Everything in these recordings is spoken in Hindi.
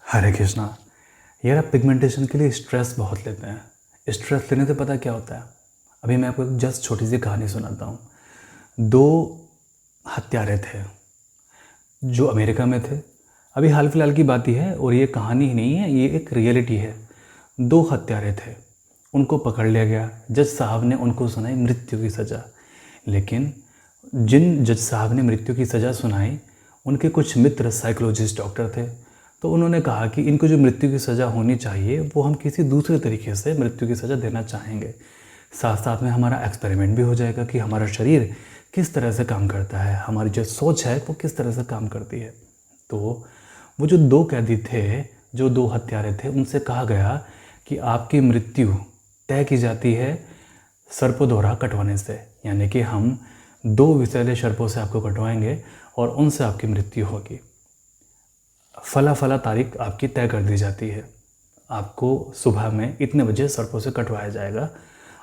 हरे कृष्णा। यार आप पिगमेंटेशन के लिए स्ट्रेस बहुत लेते हैं। स्ट्रेस लेने से पता क्या होता है? अभी मैं आपको एक जस्ट छोटी सी कहानी सुनाता हूँ। दो हत्यारे थे जो अमेरिका में थे। अभी हाल फिलहाल की बात ही है और ये कहानी ही नहीं है, ये एक रियलिटी है। दो हत्यारे थे, उनको पकड़ लिया गया। जज साहब ने उनको सुनाई मृत्यु की सज़ा। लेकिन जिन जज साहब ने मृत्यु की सज़ा सुनाई, उनके कुछ मित्र साइकोलॉजिस्ट डॉक्टर थे। तो उन्होंने कहा कि इनको जो मृत्यु की सज़ा होनी चाहिए वो हम किसी दूसरे तरीके से मृत्यु की सज़ा देना चाहेंगे। साथ साथ में हमारा एक्सपेरिमेंट भी हो जाएगा कि हमारा शरीर किस तरह से काम करता है, हमारी जो सोच है वो किस तरह से काम करती है। तो वो जो दो कैदी थे, जो दो हत्यारे थे, उनसे कहा गया कि आपकी मृत्यु तय की जाती है सर्पों कटवाने से। यानी कि हम दो विषैले सर्पों से आपको कटवाएंगे और उनसे आपकी मृत्यु होगी। फला फला तारीख आपकी तय कर दी जाती है, आपको सुबह में इतने बजे सर्पों से कटवाया जाएगा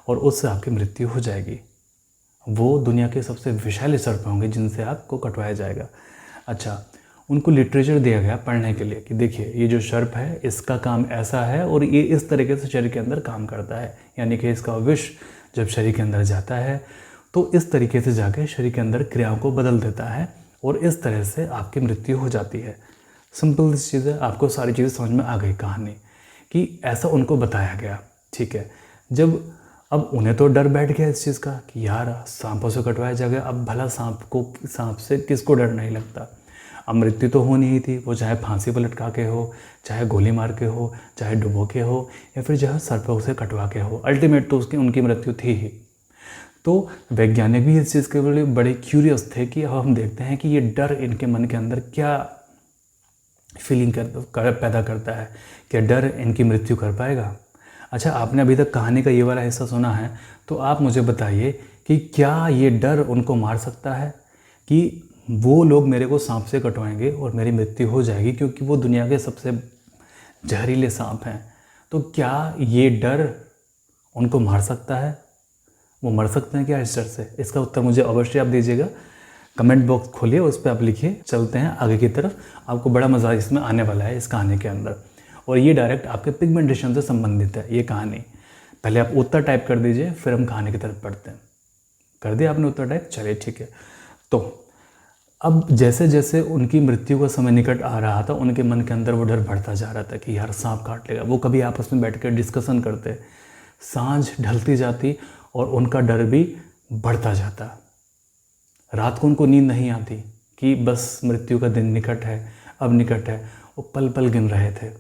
और उससे आपकी मृत्यु हो जाएगी। वो दुनिया के सबसे विषैले सर्प होंगे जिनसे आपको कटवाया जाएगा। अच्छा, उनको लिटरेचर दिया गया पढ़ने के लिए कि देखिए ये जो सर्प है इसका काम ऐसा है और ये इस तरीके से शरीर के अंदर काम करता है। यानी कि इसका विष जब शरीर के अंदर जाता है तो इस तरीके से जाके शरीर के अंदर क्रियाओं को बदल देता है और इस तरह से आपकी मृत्यु हो जाती है। सिंपल सी चीज़ है, आपको सारी चीज़ें समझ में आ गई कहानी कि ऐसा उनको बताया गया। ठीक है, जब अब उन्हें तो डर बैठ गया इस चीज़ का कि यार सांपों से कटवाया जाएगा। अब भला सांप से किसको डर नहीं लगता? अब मृत्यु तो होनी ही थी, वो चाहे फांसी पर लटका के हो, चाहे गोली मार के हो, चाहे डुबो के हो, या फिर चाहे सर्पों से कटवा के हो। अल्टीमेट तो उनकी मृत्यु थी ही। तो वैज्ञानिक भी इस चीज़ के लिए बड़े क्यूरियस थे कि अब हम देखते हैं कि ये डर इनके मन के अंदर क्या फीलिंग पैदा करता है, क्या डर इनकी मृत्यु कर पाएगा। अच्छा, आपने अभी तक कहानी का ये वाला हिस्सा सुना है, तो आप मुझे बताइए कि क्या ये डर उनको मार सकता है कि वो लोग मेरे को सांप से कटवाएंगे और मेरी मृत्यु हो जाएगी क्योंकि वो दुनिया के सबसे जहरीले सांप हैं। तो क्या ये डर उनको मार सकता है? वो मर सकते हैं क्या इस डर से? इसका उत्तर मुझे अवश्य आप दीजिएगा। कमेंट बॉक्स खोलिए, उस पर आप लिखिए। चलते हैं आगे की तरफ, आपको बड़ा मज़ा इसमें आने वाला है इस कहानी के अंदर। और ये डायरेक्ट आपके पिगमेंटेशन से संबंधित है ये कहानी। पहले आप उत्तर टाइप कर दीजिए, फिर हम कहानी की तरफ पढ़ते हैं। कर दिया आपने उत्तर टाइप? चलिए ठीक है। तो अब जैसे जैसे उनकी मृत्यु का समय निकट आ रहा था, उनके मन के अंदर वो डर बढ़ता जा रहा था कि यार सांप काट लेगा। वो कभी आपस में बैठ कर डिस्कशन करते। सांझ ढलती जाती और उनका डर भी बढ़ता जाता। रात को उनको नींद नहीं आती कि बस मृत्यु का दिन निकट है, अब निकट है। वो पल पल गिन रहे थे,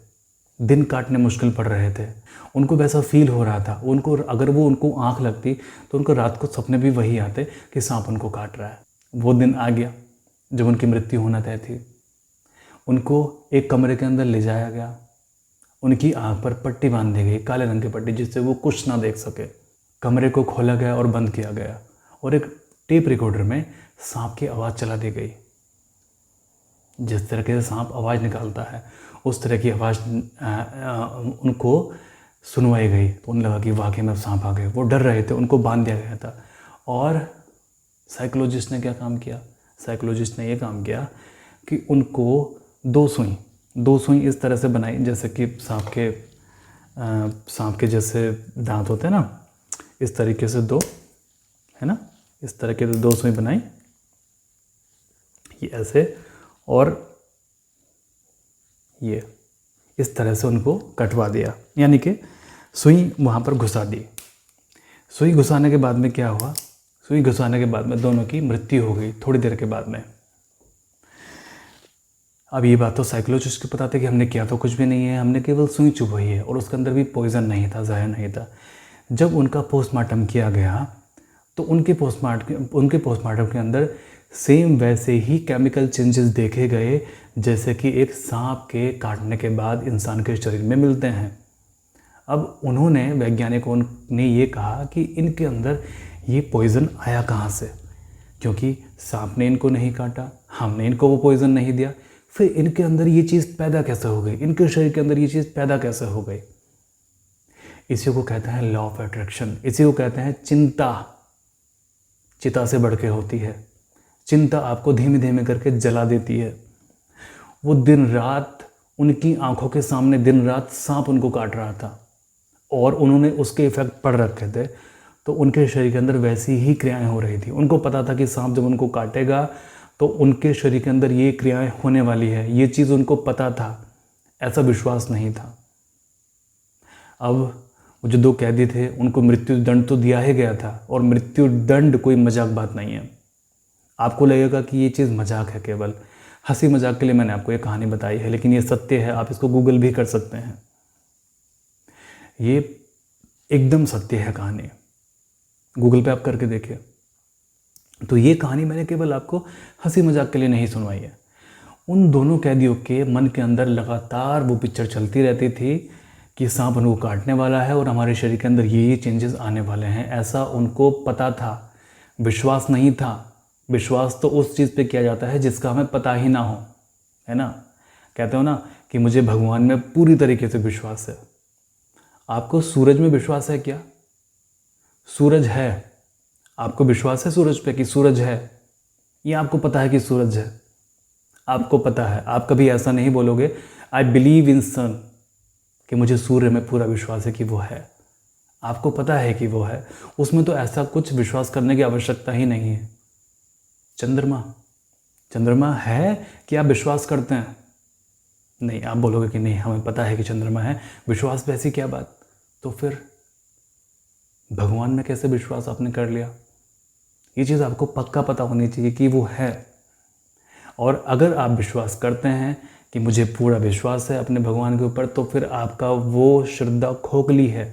दिन काटने मुश्किल पड़ रहे थे। उनको वैसा फील हो रहा था। उनको अगर वो उनको आँख लगती तो उनको रात को सपने भी वही आते कि सांप उनको काट रहा है। वो दिन आ गया जब उनकी मृत्यु होना तय थी। उनको एक कमरे के अंदर ले जाया गया। उनकी आँख पर पट्टी बांध दी गई, काले रंग की पट्टी, जिससे वो कुछ ना देख सके। कमरे को खोला गया और बंद किया गया और एक टेप रिकॉर्डर में सांप की आवाज़ चला दी गई। जिस तरीके से सांप आवाज़ निकालता है उस तरह की आवाज़ उनको सुनवाई गई। तो उन्हें लगा कि वाकई में सांप आ गए। वो डर रहे थे, उनको बांध दिया गया था। और साइकोलॉजिस्ट ने क्या काम किया? साइकोलॉजिस्ट ने ये काम किया कि उनको दो सुई इस तरह से बनाई जैसे कि सांप के जैसे दांत होते हैं ना, इस तरीके से दो, है ना, इस तरह के दो सुई बनाई, ये ऐसे, और ये इस तरह से उनको कटवा दिया। यानी कि सुई वहाँ पर घुसा दी। सुई घुसाने के बाद में क्या हुआ? सुई घुसाने के बाद में दोनों की मृत्यु हो गई थोड़ी देर के बाद में। अब ये बात तो साइकोलॉजिस्ट को पता था कि हमने किया तो कुछ भी नहीं है, हमने केवल सुई चुभवाई है और उसके अंदर भी पॉइजन नहीं था, जहर नहीं था। जब उनका पोस्टमार्टम किया गया तो उनके पोस्टमार्टम के अंदर सेम वैसे ही केमिकल चेंजेस देखे गए जैसे कि एक सांप के काटने के बाद इंसान के शरीर में मिलते हैं। अब उन्होंने, वैज्ञानिकों ने ये कहा कि इनके अंदर ये पॉइज़न आया कहाँ से, क्योंकि सांप ने इनको नहीं काटा, हमने इनको वो पॉइज़न नहीं दिया, फिर इनके अंदर ये चीज़ पैदा कैसे हो गई, इनके शरीर के अंदर ये चीज़ पैदा कैसे हो गई। इसी को कहते हैं लॉ ऑफ अट्रैक्शन। इसी को कहते हैं चिंता। चिता से बढ़ के होती है। चिंता आपको धीमे धीमे करके जला देती है। वो दिन रात उनकी आंखों के सामने दिन रात सांप उनको काट रहा था और उन्होंने उसके इफ़ेक्ट पड़ रखे थे, तो उनके शरीर के अंदर वैसी ही क्रियाएं हो रही थी। उनको पता था कि सांप जब उनको काटेगा तो उनके शरीर के अंदर ये क्रियाएं होने वाली है, ये चीज़ उनको पता था, ऐसा विश्वास नहीं था। अब वो जो 2 कैदी थे उनको मृत्यु दंड तो दिया ही गया था, और मृत्यु दंड कोई मजाक बात नहीं है। आपको लगेगा कि ये चीज़ मजाक है, केवल हंसी मजाक के लिए मैंने आपको ये कहानी बताई है, लेकिन ये सत्य है। आप इसको गूगल भी कर सकते हैं, ये एकदम सत्य है कहानी, गूगल पे आप करके देखिए। तो ये कहानी मैंने केवल आपको हंसी मजाक के लिए नहीं सुनवाई है। उन दोनों कैदियों के मन के अंदर लगातार वो पिक्चर चलती रहती थी कि सांप उनको काटने वाला है और हमारे शरीर के अंदर ये चेंजेस आने वाले हैं, ऐसा उनको पता था। विश्वास नहीं था। विश्वास तो उस चीज़ पे किया जाता है जिसका हमें पता ही ना हो, है ना। कहते हो ना कि मुझे भगवान में पूरी तरीके से विश्वास है। आपको सूरज में विश्वास है क्या? सूरज है, आपको विश्वास है सूरज पे कि सूरज है? ये आपको पता है कि सूरज है, आपको पता है। आप कभी ऐसा नहीं बोलोगे आई बिलीव इन सन, कि मुझे सूर्य में पूरा विश्वास है कि वो है। आपको पता है कि वो है, उसमें तो ऐसा कुछ विश्वास करने की आवश्यकता ही नहीं है। चंद्रमा, चंद्रमा है कि आप विश्वास करते हैं? नहीं, आप बोलोगे कि नहीं हमें पता है कि चंद्रमा है, विश्वास पे ऐसी क्या बात। तो फिर भगवान में कैसे विश्वास आपने कर लिया? ये चीज़ आपको पक्का पता होनी चाहिए कि वो है। और अगर आप विश्वास करते हैं कि मुझे पूरा विश्वास है अपने भगवान के ऊपर, तो फिर आपका वो श्रद्धा खोखली है,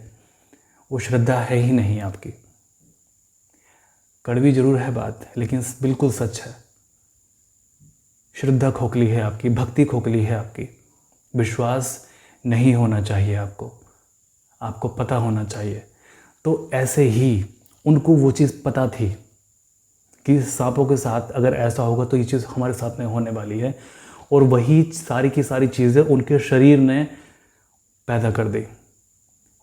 वो श्रद्धा है ही नहीं आपकी। कड़वी जरूर है बात, लेकिन बिल्कुल सच है। श्रद्धा खोखली है आपकी, भक्ति खोखली है आपकी। विश्वास नहीं होना चाहिए आपको, आपको पता होना चाहिए। तो ऐसे ही उनको वो चीज़ पता थी कि सांपों के साथ अगर ऐसा होगा तो ये चीज़ हमारे साथ में होने वाली है, और वही सारी की सारी चीज़ें उनके शरीर ने पैदा कर दी।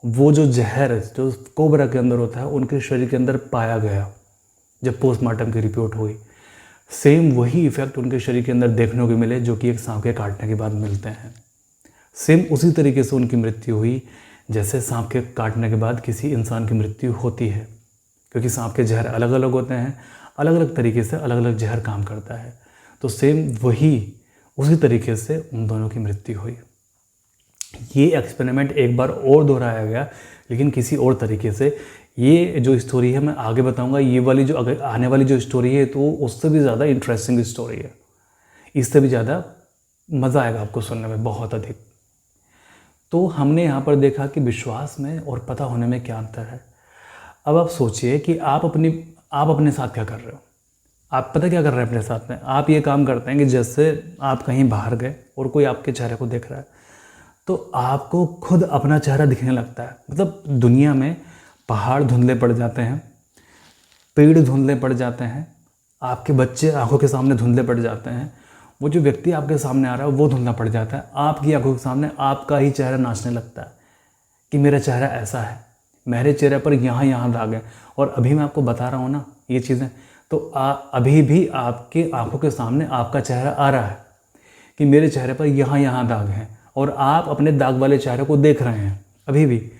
वो जो जहर जो कोबरा के अंदर होता है उनके शरीर के अंदर पाया गया जब पोस्टमार्टम की रिपोर्ट हुई। सेम वही इफ़ेक्ट उनके शरीर के अंदर देखने को मिले जो कि एक सांप के काटने के बाद मिलते हैं। सेम उसी तरीके से उनकी मृत्यु हुई जैसे सांप के काटने के बाद किसी इंसान की मृत्यु होती है, क्योंकि सांप के जहर अलग अलग होते हैं, अलग अलग तरीके से अलग अलग जहर काम करता है। तो सेम वही उसी तरीके से उन दोनों की मृत्यु हुई। ये एक्सपेरिमेंट एक बार और दोहराया गया, लेकिन किसी और तरीके से। ये जो स्टोरी है मैं आगे बताऊंगा। ये वाली जो अगर आने वाली जो स्टोरी है तो उससे भी ज़्यादा इंटरेस्टिंग स्टोरी है, इससे भी ज़्यादा मज़ा आएगा आपको सुनने में, बहुत अधिक। तो हमने यहाँ पर देखा कि विश्वास में और पता होने में क्या अंतर है। अब आप सोचिए कि आप अपने साथ क्या कर रहे हो। आप पता क्या कर रहे हैं अपने साथ में? आप ये काम करते हैं कि जैसे आप कहीं बाहर गए और कोई आपके चेहरे को देख रहा है, तो आपको खुद अपना चेहरा दिखने लगता है। मतलब दुनिया में पहाड़ धुंधले पड़ जाते हैं, पेड़ धुंधले पड़ जाते हैं, आपके बच्चे आंखों के सामने धुंधले पड़ जाते हैं, वो जो व्यक्ति आपके सामने आ रहा है वो धुंधला पड़ जाता है। आपकी आंखों के सामने आपका ही चेहरा नाचने लगता है कि मेरा चेहरा ऐसा है, मेरे चेहरे पर यहाँ दाग है। और अभी मैं आपको बता रहा हूँ ना ये चीज़ें, तो अभी भी आपके आंखों के सामने आपका चेहरा आ रहा है कि मेरे चेहरे पर यहाँ दाग हैं, और आप अपने दाग वाले चेहरे को देख रहे हैं अभी भी।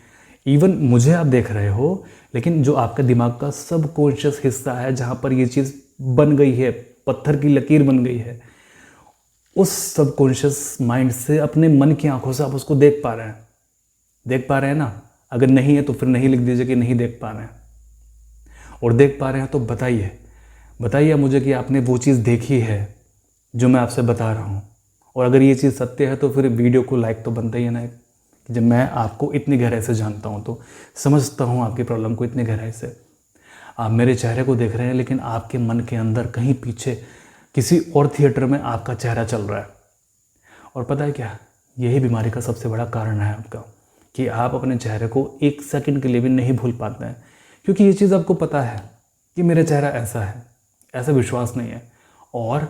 इवन मुझे आप देख रहे हो, लेकिन जो आपका दिमाग का सबकॉन्शियस हिस्सा है जहाँ पर ये चीज़ बन गई है, पत्थर की लकीर बन गई है, उस सबकॉन्शियस माइंड से अपने मन की आंखों से आप उसको देख पा रहे हैं ना। अगर नहीं है तो फिर नहीं लिख दीजिए कि नहीं देख पा रहे हैं, और देख पा रहे हैं तो बताइए मुझे कि आपने वो चीज़ देखी है जो मैं आपसे बता रहा हूँ। और अगर ये चीज़ सत्य है तो फिर वीडियो को लाइक तो बनता ही है ना। जब मैं आपको इतनी गहराई से जानता हूँ तो समझता हूँ आपकी प्रॉब्लम को इतनी गहराई से। आप मेरे चेहरे को देख रहे हैं, लेकिन आपके मन के अंदर कहीं पीछे किसी और थिएटर में आपका चेहरा चल रहा है। और पता है क्या, यही बीमारी का सबसे बड़ा कारण है आपका, कि आप अपने चेहरे को एक सेकंड के लिए भी नहीं भूल पाते हैं, क्योंकि ये चीज़ आपको पता है कि मेरा चेहरा ऐसा है, ऐसा विश्वास नहीं है। और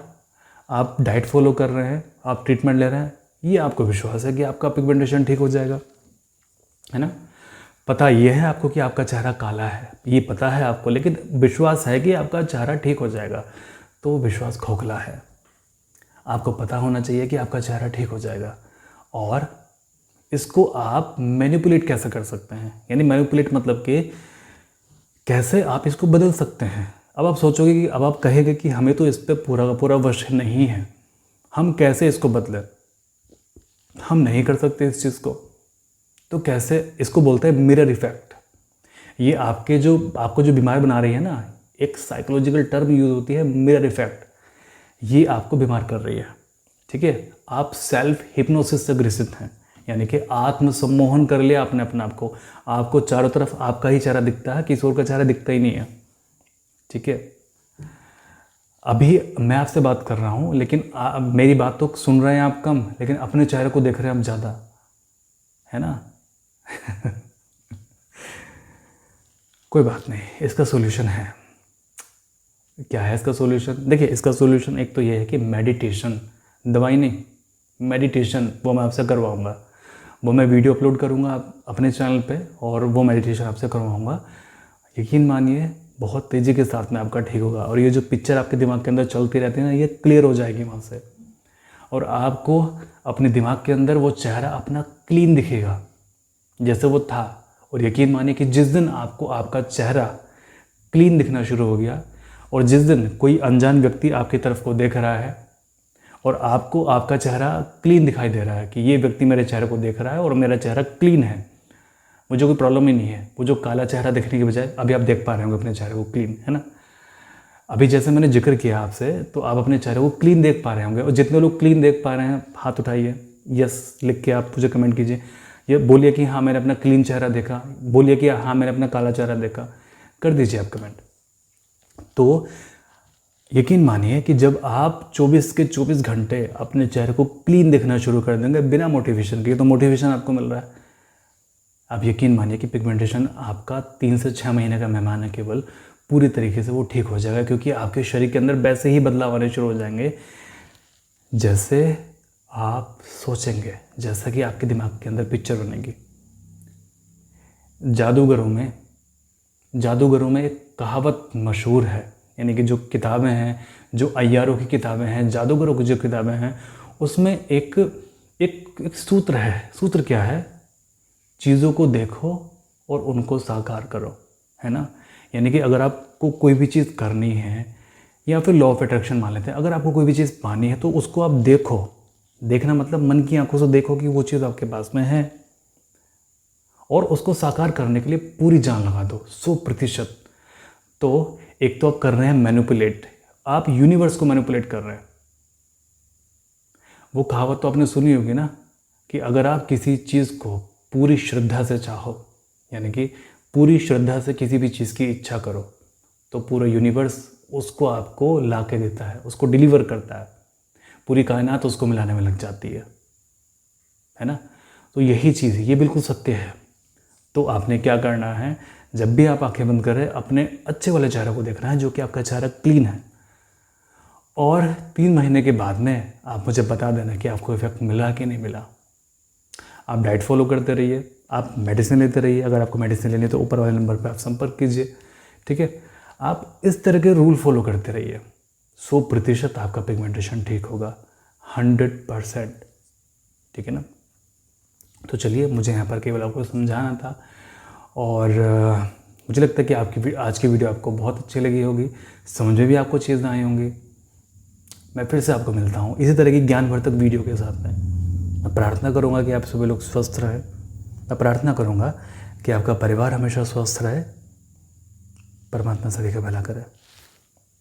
आप डाइट फॉलो कर रहे हैं, आप ट्रीटमेंट ले रहे हैं, ये आपको विश्वास है कि आपका पिगमेंटेशन ठीक हो जाएगा, है ना। पता ये है आपको कि आपका चेहरा काला है, ये पता है आपको, लेकिन विश्वास है कि आपका चेहरा ठीक हो जाएगा, तो विश्वास खोखला है। आपको पता होना चाहिए कि आपका चेहरा ठीक हो जाएगा, और इसको आप मैनिपुलेट कैसे कर सकते हैं, यानी मैनिपुलेट मतलब कि कैसे आप इसको बदल सकते हैं। अब आप सोचोगे कि अब आप कहेंगे कि हमें तो इस पर पूरा का पूरा वश नहीं है, हम कैसे इसको बदलें, हम नहीं कर सकते इस चीज़ को। तो कैसे, इसको बोलते हैं मिरर इफेक्ट। ये आपको जो बीमार बना रही है ना, एक साइकोलॉजिकल टर्म यूज़ होती है मिरर इफेक्ट, ये आपको बीमार कर रही है। ठीक है, आप सेल्फ हिप्नोसिस से ग्रसित हैं, यानी कि आत्म सम्मोहन कर लिया आपने अपने आप को। आपको चारों तरफ आपका ही चेहरा दिखता है, किसी और का चेहरा दिखता ही नहीं है। ठीक है, अभी मैं आपसे बात कर रहा हूँ, लेकिन मेरी बात तो सुन रहे हैं आप कम, लेकिन अपने चेहरे को देख रहे हैं आप ज़्यादा, है ना। कोई बात नहीं, इसका सॉल्यूशन है। क्या है इसका सॉल्यूशन? देखिए, इसका सॉल्यूशन एक तो ये है कि मेडिटेशन, दवाई नहीं, मेडिटेशन, वो मैं आपसे करवाऊँगा। वो मैं वीडियो अपलोड करूँगा अपने चैनल पे, और वो मेडिटेशन आपसे करवाऊँगा। यकीन मानिए बहुत तेज़ी के साथ में आपका ठीक होगा, और ये जो पिक्चर आपके दिमाग के अंदर चलती रहती है ना, ये क्लियर हो जाएगी वहाँ से, और आपको अपने दिमाग के अंदर वो चेहरा अपना क्लीन दिखेगा जैसे वो था। और यकीन मानिए कि जिस दिन आपको आपका चेहरा क्लीन दिखना शुरू हो गया, और जिस दिन कोई अनजान व्यक्ति आपकी तरफ को देख रहा है और आपको आपका चेहरा क्लीन दिखाई दे रहा है कि ये व्यक्ति मेरे चेहरे को देख रहा है और मेरा चेहरा क्लीन है, मुझे कोई प्रॉब्लम ही नहीं है, वो जो काला चेहरा देखने के बजाय अभी आप देख पा रहे होंगे अपने चेहरे को क्लीन, है ना। अभी जैसे मैंने जिक्र किया आपसे, तो आप अपने चेहरे को क्लीन देख पा रहे होंगे। और जितने लोग क्लीन देख पा रहे हैं हाथ उठाइए, यस लिख के आप मुझे कमेंट कीजिए। ये बोलिए कि हाँ मैंने अपना क्लीन चेहरा देखा, बोलिए कि हाँ मैंने अपना काला चेहरा देखा, कर दीजिए आप कमेंट। तो यकीन मानिए कि जब आप 24 के 24 घंटे अपने चेहरे को क्लीन देखना शुरू कर देंगे बिना मोटिवेशन के, तो मोटिवेशन आपको मिल रहा है, आप यकीन मानिए कि पिगमेंटेशन आपका 3 से 6 महीने का मेहमान है केवल, पूरी तरीके से वो ठीक हो जाएगा। क्योंकि आपके शरीर के अंदर वैसे ही बदलाव आने शुरू हो जाएंगे जैसे आप सोचेंगे, जैसा कि आपके दिमाग के अंदर पिक्चर बनेगी। जादूगरों में एक कहावत मशहूर है, यानी कि जो किताबें हैं, जो अय्यारों की किताबें हैं, जादूगरों की जो किताबें हैं, उसमें एक सूत्र है। सूत्र क्या है? चीज़ों को देखो और उनको साकार करो, है ना। यानी कि अगर आपको कोई भी चीज़ करनी है, या फिर लॉ ऑफ अट्रैक्शन मान लेते हैं, अगर आपको कोई भी चीज़ पानी है तो उसको आप देखो। देखना मतलब मन की आंखों से देखो कि वो चीज़ आपके पास में है, और उसको साकार करने के लिए पूरी जान लगा दो 100%। तो एक तो आप कर रहे हैं मैनिपुलेट, आप यूनिवर्स को मैनिपुलेट कर रहे हैं। वो कहावत तो आपने सुनी होगी ना कि अगर आप किसी चीज़ को पूरी श्रद्धा से चाहो, यानी कि पूरी श्रद्धा से किसी भी चीज़ की इच्छा करो, तो पूरा यूनिवर्स उसको आपको ला के देता है, उसको डिलीवर करता है, पूरी कायनात उसको मिलाने में लग जाती है ना। तो यही चीज़ है, ये बिल्कुल सत्य है। तो आपने क्या करना है, जब भी आप आंखें बंद करें, अपने अच्छे वाले चेहरे को देखना है जो कि आपका चेहरा क्लीन है, और 3 महीने के बाद में आप मुझे बता देना कि आपको इफेक्ट मिला कि नहीं मिला। आप डाइट फॉलो करते रहिए, आप मेडिसिन लेते रहिए। अगर आपको मेडिसिन लेनी है तो ऊपर वाले नंबर पर आप संपर्क कीजिए, ठीक है। आप इस तरह के रूल फॉलो करते रहिए, 100% आपका पिगमेंटेशन ठीक होगा, 100%, ठीक है ना। तो चलिए, मुझे यहाँ पर केवल आपको समझाना था, और मुझे लगता है कि आपकी आज की वीडियो आपको बहुत अच्छी लगी होगी, समझ में भी आपको चीज़ें आई होंगी। मैं फिर से आपको मिलता हूँ इसी तरह की ज्ञानवर्धक वीडियो के साथ में। मैं प्रार्थना करूँगा कि आप सभी लोग स्वस्थ रहें, मैं प्रार्थना करूँगा कि आपका परिवार हमेशा स्वस्थ रहे। परमात्मा सभी का भला करे।